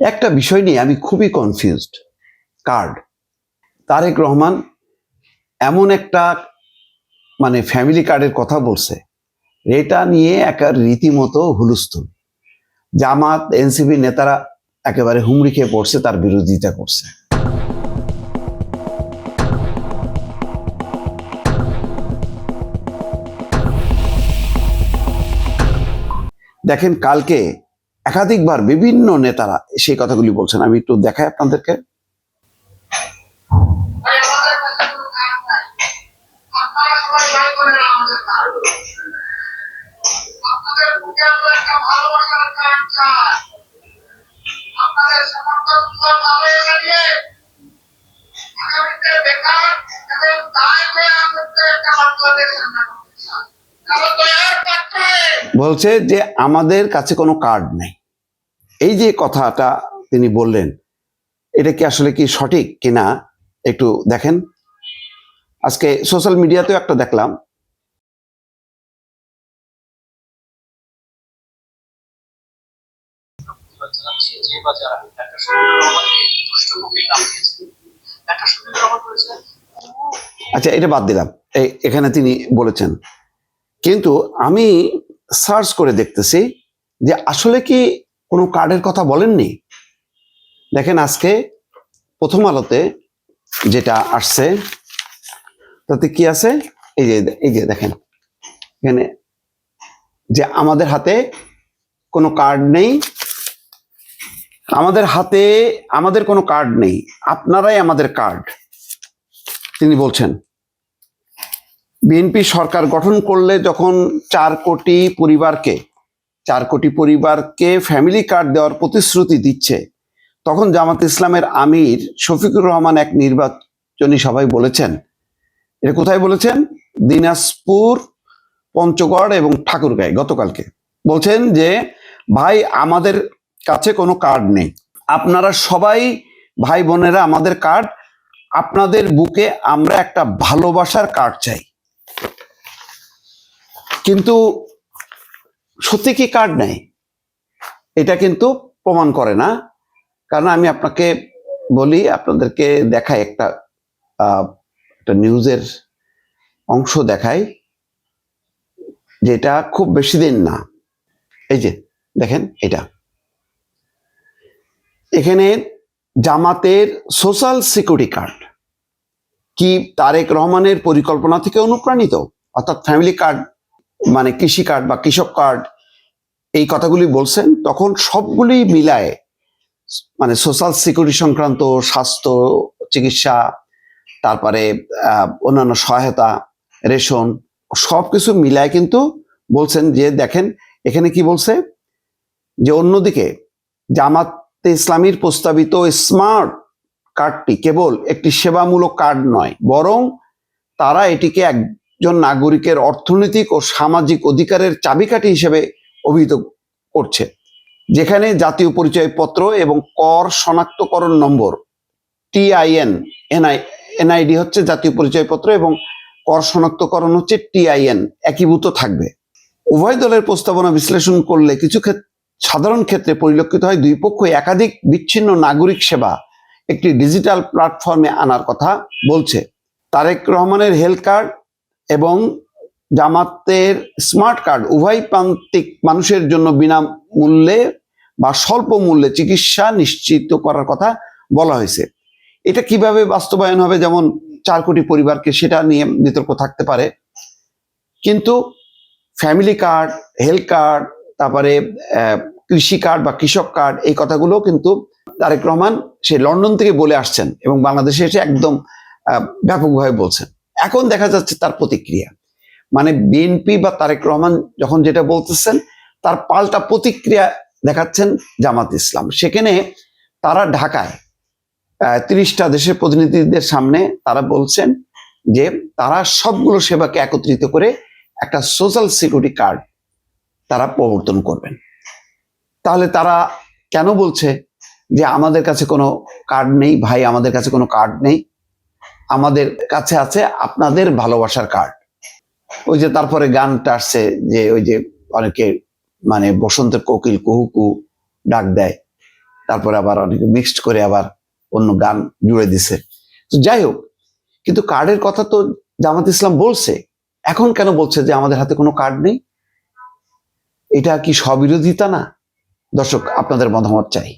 একটা বিষয় নিয়ে আমি খুবই কনফিউজড। কার্ড, তারেক রহমান এমন একটা ফ্যামিলি কার্ডের কথা বলছে, এটা নিয়ে একটা রীতিমতো হুলস্থুল। জামাত এনসিপি নেতারা একেবারে হুমড়ি খেয়ে পড়ছে, তার বিরোধিতা করছে। দেখেন, কালকে একাধিকবার বিভিন্ন নেতারা সেই কথাগুলি বলছেন। আমি একটু দেখাই আপনাদেরকে। বলছে যে আমাদের কাছে কোনো কার্ড নেই। এই যে কথাটা তিনি বললেন, এটা কি আসলে কি সঠিক কিনা একটু দেখেন। আজকে সোশ্যাল মিডিয়াতেও একটা দেখলাম, আচ্ছা এটা বাদ দিলাম, এখানে তিনি বলেছেন। কিন্তু আমি সার্চ করে দেখতেছি যে আসলে কি কোনো কার্ডের কথা বলেননি। দেখেন, আজকে প্রথম আলোতে যেটা আসছে তাতে কি আছে, এই যে দেখেন এখানে যে আমাদের হাতে কোনো কার্ড নেই, আমাদের কোনো কার্ড নেই, আপনারাই আমাদের কার্ড। তিনি বলছেন বিএনপি সরকার গঠন করলে যখন 4 কোটি পরিবারকে ফ্যামিলি কার্ড দেওয়ার প্রতিশ্রুতি দিচ্ছে, তখন জামাত ইসলামের আমির শফিকুর রহমান এক নির্বাচনী সভায় বলেছেন, এটা কোথায় বলেছেন? দিনাজপুর, পঞ্চগড় এবং ঠাকুরগাঁয় গতকালকে। বলছেন যে ভাই, আমাদের কাছে কোনো কার্ড নেই, আপনারা সবাই ভাই বোনেরা আমাদের কার্ড, আপনাদের বুকে আমরা একটা ভালোবাসার কার্ড চাই। কিন্তু সত্যি কি কার্ড নেই? এটা কিন্তু প্রমাণ করে না। কারণ আমি আপনাকে বলি, আপনাদেরকে দেখাই একটা নিউজের অংশ দেখাই, যেটা খুব বেশি দিন না। এই যে দেখেন, এখানে জামাতের সোশ্যাল সিকিউরিটি কার্ড কি তারেক রহমানের পরিকল্পনা থেকে অনুপ্রাণিত? অর্থাৎ ফ্যামিলি কার্ড কৃষি কার্ড বা কৃষক কার্ড, এই কথাগুলি বলছেন। তখন সবগুলি মিলায় সোশ্যাল সিকিউরিটি সংক্রান্ত, স্বাস্থ্য, চিকিৎসা, তারপরে অন্যান্য সহায়তা, রেশন, সবকিছু মিলায় কিন্তু বলছেন যে দেখেন এখানে কি বলছে, যে অন্যদিকে জামাতে ইসলামীর প্রস্তাবিত স্মার্ট কার্ডটি কেবল একটি সেবামূলক কার্ড নয়, বরং তারা এটিকে একজন নাগরিকের অর্থনৈতিক ও সামাজিক অধিকারের চাবিকাঠি হিসেবে অভিহিত করছে, যেখানে জাতীয় পরিচয়পত্র এবং কর শনাক্তকরণ নম্বর TIN, NID হচ্ছে জাতীয় পরিচয়পত্র এবং কর শনাক্তকরণ হচ্ছে TIN একীভূত থাকবে। উভয় দলের প্রস্তাবনা বিশ্লেষণ করলে কিছু সাধারণ ক্ষেত্রে পরিলক্ষিত হয় দুই পক্ষই একাধিক বিচ্ছিন্ন নাগরিক সেবা একটি ডিজিটাল প্ল্যাটফর্মে আনার কথা বলছে। তারেক রহমানের হেলথ কার্ড এবং জামাতের স্মার্ট কার্ড উভয় প্রান্তিক মানুষের জন্য বিনামূল্যে বা স্বল্প মূল্যে চিকিৎসা নিশ্চিত করার কথা বলা হয়েছে। এটা কিভাবে বাস্তবায়ন হবে, যেমন 4 কোটি পরিবারকে, সেটা নিয়ে বিতর্ক থাকতে পারে। কিন্তু ফ্যামিলি কার্ড, হেলথ কার্ড, তারপরে কৃষি কার্ড বা কৃষক কার্ড, এই কথাগুলো কিন্তু তারেক রহমান সে লন্ডন থেকে বলে আসছেন এবং বাংলাদেশে এসে একদম ব্যাপকভাবে বলছেন। এখন দেখা যাচ্ছে তার প্রতিক্রিয়া, বিএনপি বা তারেক রহমান যখন যেটা বলতেছেন, তার পাল্টা প্রতিক্রিয়া দেখাচ্ছেন জামাত ইসলাম। সেখানে তারা ঢাকায় 30টা দেশের প্রতিনিধিদের সামনে তারা বলছেন যে তারা সবগুলো সেবাকে একত্রিত করে একটা সোশ্যাল সিকিউরিটি কার্ড তারা প্রবর্তন করবেন। তাহলে তারা কেন বলছে যে আমাদের কাছে কোনো কার্ড নেই? ভাই, আমাদের কাছে কোনো কার্ড নেই, আমাদের কাছে আছে আপনাদের ভালোবাসার কার্ড। ওই যে তারপরে গানটা আসছে, যে ওই যে অনেকে বসন্তের কোকিল কুহুকু ডাক দেয়, তারপরে আবার অনেকে মিক্সড করে আবার অন্য গান জুড়ে দিছে। তো যাই হোক, কিন্তু কার্ডের কথা তো জামাত ইসলাম বলছে, এখন কেন বলছে যে আমাদের হাতে কোনো কার্ড নেই? এটা কি স্ববিরোধিতা না? দর্শক, আপনাদের মতামত চাই।